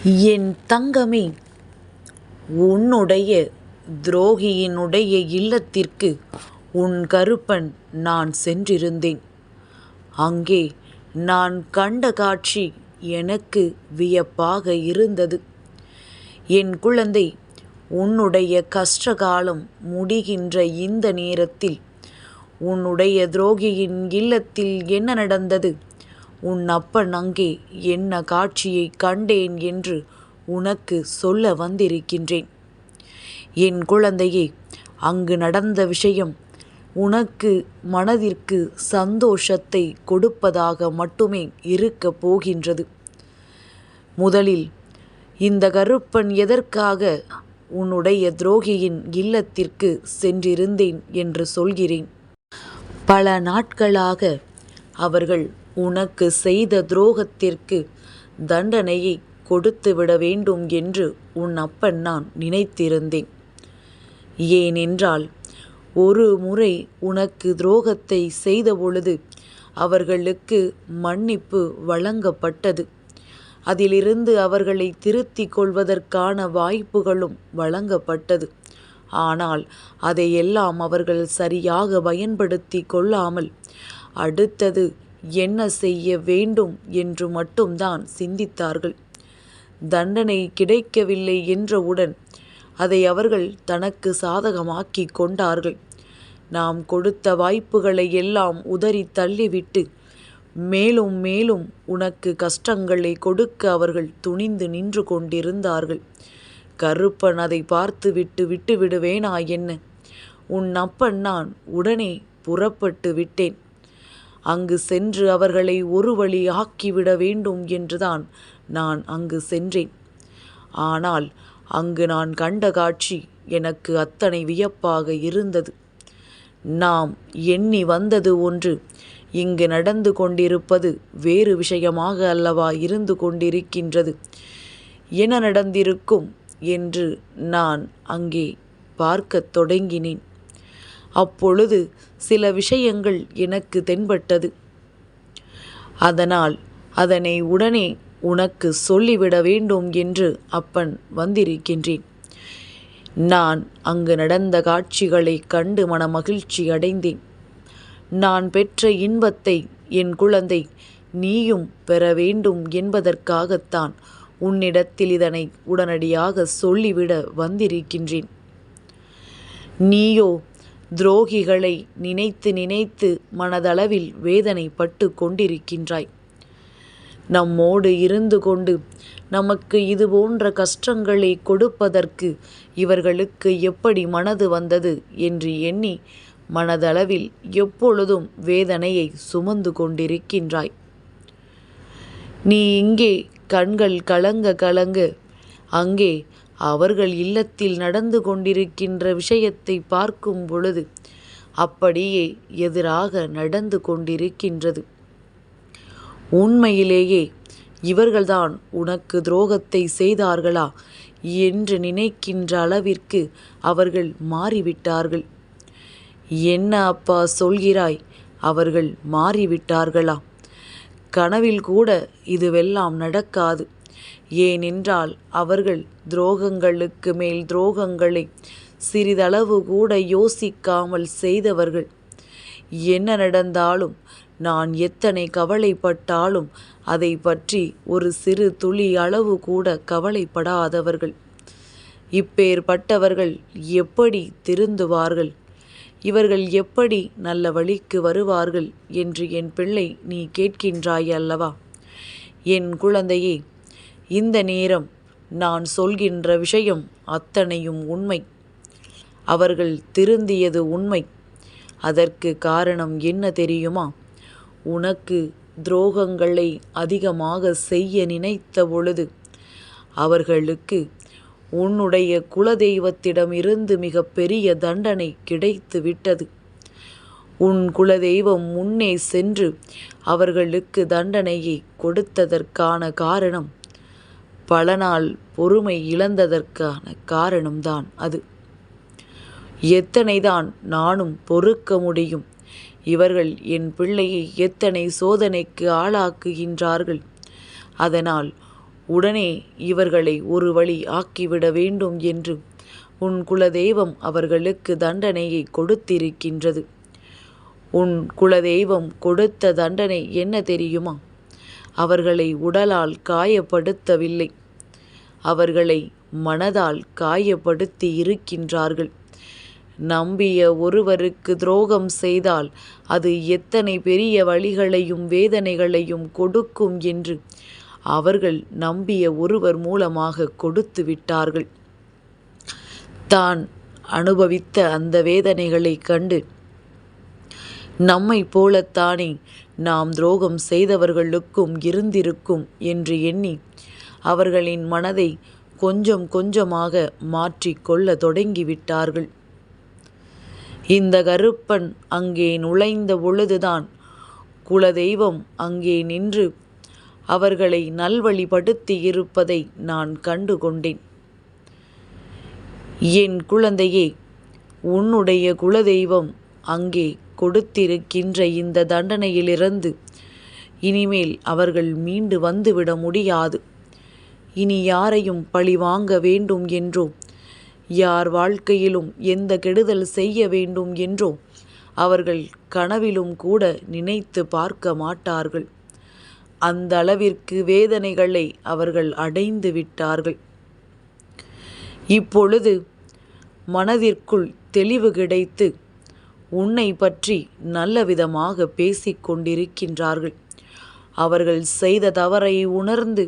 என் தங்கமே, உன்னுடைய துரோகியினுடைய இல்லத்திற்கு உன் கருப்பன் நான் சென்றிருந்தேன். அங்கே நான் கண்ட காட்சி எனக்கு வியப்பாக இருந்தது. என் குழந்தை, உன்னுடைய கஷ்டகாலம் முடிகின்ற இந்த நேரத்தில் உன்னுடைய துரோகியின் இல்லத்தில் என்ன நடந்தது, உன் அப்பன் அங்கே என்ன காட்சியை கண்டேன் என்று உனக்கு சொல்ல வந்திருக்கின்றேன். என் குழந்தையே, அங்கு நடந்த விஷயம் உனக்கு மனதிற்கு சந்தோஷத்தை கொடுப்பதாக மட்டுமே இருக்கப் போகின்றது. முதலில் இந்த கருப்பன் எதற்காக உன்னுடைய துரோகியின் இல்லத்திற்கு சென்றிருந்தேன் என்று சொல்கிறேன். பல நாட்களாக அவர்கள் உனக்கு செய்த துரோகத்திற்கு தண்டனையை கொடுத்துவிட வேண்டும் என்று உன் அப்பன் நான் நினைத்திருந்தேன். ஏனென்றால் ஒரு முறை உனக்கு துரோகத்தை செய்தபொழுது அவர்களுக்கு மன்னிப்பு வழங்கப்பட்டது. அதிலிருந்து அவர்களை திருத்திக் கொள்வதற்கான வாய்ப்புகளும் வழங்கப்பட்டது. ஆனால் அதையெல்லாம் அவர்கள் சரியாக பயன்படுத்தி கொள்ளாமல் அடுத்தது என்ன செய்ய வேண்டும் என்று மட்டும்தான் சிந்தித்தார்கள். தண்டனை கிடைக்கவில்லை என்றவுடன் அதை அவர்கள் தனக்கு சாதகமாக்கி கொண்டார்கள். நாம் கொடுத்த வாய்ப்புகளை எல்லாம் உதறி தள்ளிவிட்டு மேலும் மேலும் உனக்கு கஷ்டங்களை கொடுக்க அவர்கள் துணிந்து நின்று கொண்டிருந்தார்கள். கருப்பன் அதை பார்த்து விட்டு விடுவேனா என்ன? உன் அப்பன் நான் உடனே புறப்பட்டு விட்டேன். அங்கு சென்று அவர்களை ஒரு வழி ஆக்கிவிட வேண்டும் என்றுதான் நான் அங்கு சென்றேன். ஆனால் அங்கு நான் கண்ட காட்சி எனக்கு அத்தனை வியப்பாக இருந்தது. நாம் எண்ணி வந்தது ஒன்று, இங்கு நடந்து கொண்டிருப்பது வேறு விஷயமாக அல்லவா இருந்து கொண்டிருக்கின்றது. என்ன நடந்திருக்கும் என்று நான் அங்கே பார்க்கத் தொடங்கினேன். அப்பொழுது சில விஷயங்கள் எனக்கு தென்பட்டது. அதனால் அதனை உடனே உனக்கு சொல்லிவிட வேண்டும் என்று அப்பன் வந்திருக்கின்றேன். நான் அங்கு நடந்த காட்சிகளை கண்டு மனமகிழ்ச்சி அடைந்தேன். நான் பெற்ற இன்பத்தை என் குழந்தை நீயும் பெற வேண்டும் என்பதற்காகத்தான் உன்னிடத்தில் இதனை உடனடியாக சொல்லிவிட வந்திருக்கின்றேன். நீயோ துரோகிகளை நினைத்து நினைத்து மனதளவில் வேதனைப்பட்டு கொண்டிருக்கின்றாய். நம்மோடு இருந்து கொண்டு நமக்கு இது போன்ற கஷ்டங்களை கொடுப்பதற்கு இவர்களுக்கு எப்படி மனது வந்தது என்று எண்ணி மனதளவில் எப்பொழுதும் வேதனையை சுமந்து கொண்டிருக்கின்றாய். நீ இங்கே கண்கள் கலங்க கலங்க அங்கே அவர்கள் இல்லத்தில் நடந்து கொண்டிருக்கின்ற விஷயத்தை பார்க்கும் பொழுது அப்படியே எதிராக நடந்து கொண்டிருக்கின்றது. உண்மையிலேயே இவர்கள்தான் உனக்கு துரோகத்தை செய்தார்களா என்று நினைக்கின்ற அளவிற்கு அவர்கள் மாறிவிட்டார்கள். என்ன அப்பா சொல்கிறாய்? அவர்கள் மாறிவிட்டார்களா? கனவில் கூட இதுவெல்லாம் நடக்காது. ஏனென்றால் அவர்கள் துரோகங்களுக்கு மேல் துரோகங்களை சிறிதளவு கூட யோசிக்காமல் செய்தவர்கள். என்ன நடந்தாலும், நான் எத்தனை கவலைப்பட்டாலும் அதை பற்றி ஒரு சிறு துளி அளவு கூட கவலைப்படாதவர்கள். இப்பேற்பட்டவர்கள் எப்படி திருந்துவார்கள்? இவர்கள் எப்படி நல்ல வழிக்கு வருவார்கள் என்று என் பிள்ளை நீ கேட்கின்றாய் அல்லவா? என் குழந்தையே, இந்த நேரம் நான் சொல்கின்ற விஷயம் அத்தனையும் உண்மை. அவர்கள் திருந்தியது உண்மை. அதற்கு காரணம் என்ன தெரியுமா? உனக்கு துரோகங்களை அதிகமாக செய்ய நினைத்த பொழுது அவர்களுக்கு உன்னுடைய குலதெய்வத்திடமிருந்து மிக பெரிய தண்டனை கிடைத்து விட்டது. உன் குலதெய்வம் முன்னே சென்று அவர்களுக்கு தண்டனையை கொடுத்ததற்கான காரணம் பல நாள் பொறுமை இழந்ததற்கான காரணம்தான் அது. எத்தனைதான் நானும் பொறுக்க முடியும்? இவர்கள் என் பிள்ளையை எத்தனை சோதனைக்கு ஆளாக்குகின்றார்கள். அதனால் உடனே இவர்களை ஒரு வழி ஆக்கிவிட வேண்டும் என்று உன் குலதெய்வம் அவர்களுக்கு தண்டனையை கொடுத்திருக்கின்றது. உன் குலதெய்வம் கொடுத்த தண்டனை என்ன தெரியுமா? அவர்களை உடலால் காயப்படுத்தவில்லை, அவர்களை மனதால் காயப்படுத்தி இருக்கின்றார்கள். நம்பிய ஒருவருக்கு துரோகம் செய்தால் அது எத்தனை பெரிய வலிகளையும் வேதனைகளையும் கொடுக்கும் என்று அவர்கள் நம்பிய ஒருவர் மூலமாக கொடுத்து விட்டார்கள். தான் அனுபவித்த அந்த வேதனைகளை கண்டு நம்மை போலத்தானே நாம் துரோகம் செய்தவர்களுக்கும் இருந்திருக்கும் என்று எண்ணி அவர்களின் மனதை கொஞ்சம் கொஞ்சமாக மாற்றிக்கொள்ள தொடங்கிவிட்டார்கள். இந்த கருப்பன் அங்கே நுழைந்த பொழுதுதான் குலதெய்வம் அங்கே நின்று அவர்களை நல்வழிப்படுத்தி இருப்பதை நான் கண்டு கொண்டேன். என் குழந்தையே, உன்னுடைய குலதெய்வம் அங்கே கொடுத்திருக்கின்ற இந்த தண்டனையிலிருந்து இனிமேல் அவர்கள் மீண்டு வந்துவிட முடியாது. இனி யாரையும் பழி வாங்க வேண்டும் என்றோ, யார் வாழ்க்கையிலும் எந்த கெடுதல் செய்ய வேண்டும் என்றோ அவர்கள் கனவிலும் கூட நினைத்து பார்க்க மாட்டார்கள். அந்த அளவிற்கு வேதனைகளை அவர்கள் அடைந்து விட்டார்கள். இப்பொழுது மனதிற்குள் தெளிவு கிடைத்து உன்னை பற்றி நல்ல விதமாக பேசிக்கொண்டிருக்கின்றார்கள். அவர்கள் செய்த தவறை உணர்ந்து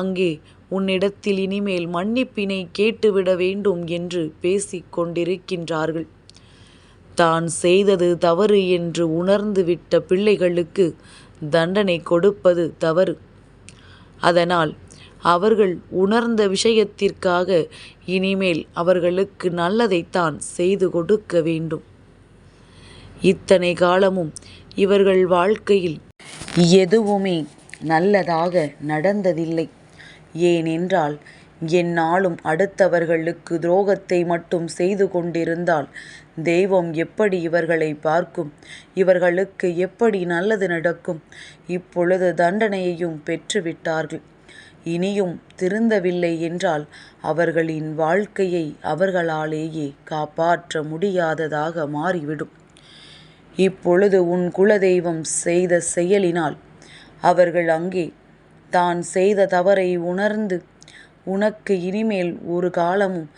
அங்கே உன்னிடத்தில் இனிமேல் மன்னிப்பினை கேட்டுவிட வேண்டும் என்று பேசிக்கொண்டிருக்கின்றார்கள். தான் செய்தது தவறு என்று உணர்ந்துவிட்ட பிள்ளைகளுக்கு தண்டனை கொடுப்பது தவறு. அதனால் அவர்கள் உணர்ந்த விஷயத்திற்காக இனிமேல் அவர்களுக்கு நல்லதைத்தான் செய்து கொடுக்க வேண்டும். இத்தனை காலமும் இவர்கள் வாழ்க்கையில் எதுவுமே நல்லதாக நடந்ததில்லை. ஏனென்றால் எந்நாளும் அடுத்தவர்களுக்கு துரோகத்தை மட்டும் செய்து கொண்டிருந்தால் தெய்வம் எப்படி இவர்களை பார்க்கும்? இவர்களுக்கு எப்படி நல்லது நடக்கும்? இப்பொழுது தண்டனையையும் பெற்றுவிட்டார்கள். இனியும் திருந்தவில்லை என்றால் அவர்களின் வாழ்க்கையை அவர்களாலேயே காப்பாற்ற முடியாததாக மாறிவிடும். இப்பொழுது உன் குலதெய்வம் செய்த செயலினால் அவர்கள் அங்கே தான் செய்த தவறை உணர்ந்து உனக்கு இனிமேல் ஒரு காலமும்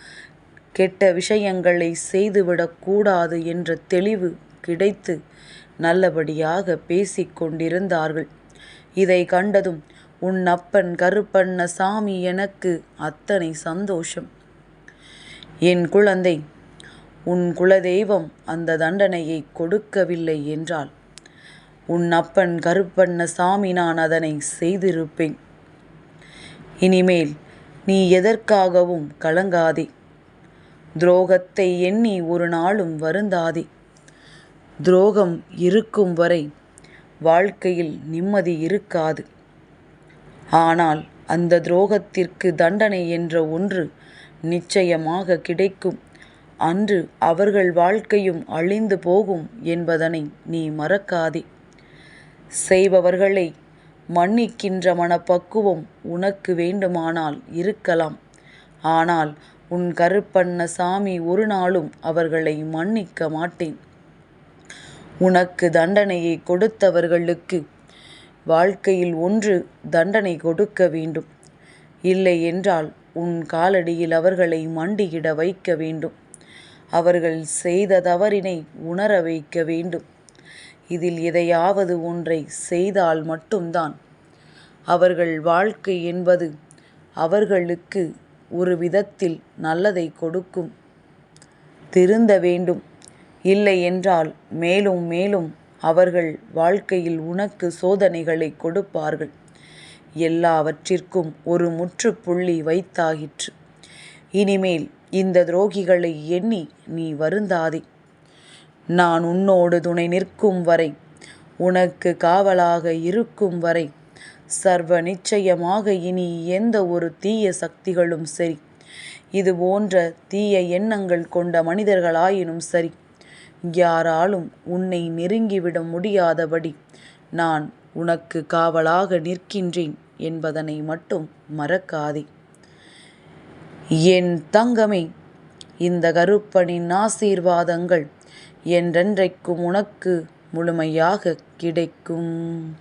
கெட்ட விஷயங்களை செய்துவிடக்கூடாது என்ற தெளிவு கிடைத்து நல்லபடியாக பேசிக்கொண்டிருந்தார்கள். இதை கண்டதும் உன் அப்பன் கருப்பண்ணசாமி எனக்கு அத்தனை சந்தோஷம். என் குழந்தை, உன் குலதெய்வம் அந்த தண்டனையை கொடுக்கவில்லை என்றால் உன் அப்பன் கருப்பண்ணசாமி நான் அதனை செய்திருப்பேன். இனிமேல் நீ எதற்காகவும் கலங்காதே. துரோகத்தை எண்ணி ஒரு நாளும் வருந்தாதே. துரோகம் இருக்கும் வரை வாழ்க்கையில் நிம்மதி இருக்காது. ஆனால் அந்த துரோகத்திற்கு தண்டனை என்ற ஒன்று நிச்சயமாக கிடைக்கும். அன்று அவர்கள் வாழ்க்கையும் அழிந்து போகும் என்பதனை நீ மறக்காதே. செய்பவர்களை மன்னிக்கின்ற மனப்பக்குவம் உனக்கு வேண்டுமானால் இருக்கலாம். ஆனால் உன் கருப்பண்ணசாமி ஒரு நாளும் அவர்களை மன்னிக்க மாட்டேன். உனக்கு தண்டனையை கொடுத்தவர்களுக்கு வாழ்க்கையில் ஒன்று தண்டனை கொடுக்க வேண்டும். இல்லை என்றால் உன் காலடியில் அவர்களை மண்டியிட வைக்க வேண்டும். அவர்கள் செய்த தவறினை உணர வைக்க வேண்டும். இதில் எதையாவது ஒன்றை செய்தால் மட்டும்தான் அவர்கள் வாழ்க்கை என்பது அவர்களுக்கு ஒரு விதத்தில் நல்லதை கொடுக்கும். திருந்த வேண்டும். இல்லை என்றால் மேலும் மேலும் அவர்கள் வாழ்க்கையில் உனக்கு சோதனைகளை கொடுப்பார்கள். எல்லாவற்றிற்கும் ஒரு முற்றுப்புள்ளி வைத்தாகிற்று. இனிமேல் இந்த துரோகிகளை எண்ணி நீ வருந்தாதே. நான் உன்னோடு துணை நிற்கும் வரை, உனக்கு காவலாக இருக்கும் வரை சர்வ நிச்சயமாக இனி எந்த ஒரு தீய சக்திகளும் சரி, இது போன்ற தீய எண்ணங்கள் கொண்ட மனிதர்களாயினும் சரி, யாராலும் உன்னை நெருங்கிவிட முடியாதபடி நான் உனக்கு காவலாக நிற்கின்றேன் என்பதனை மட்டும் மறக்காதே. என் தங்கமே, இந்த கருப்பனின் ஆசீர்வாதங்கள் என்றென்றைக்கும் உனக்கு முழுமையாக கிடைக்கும்.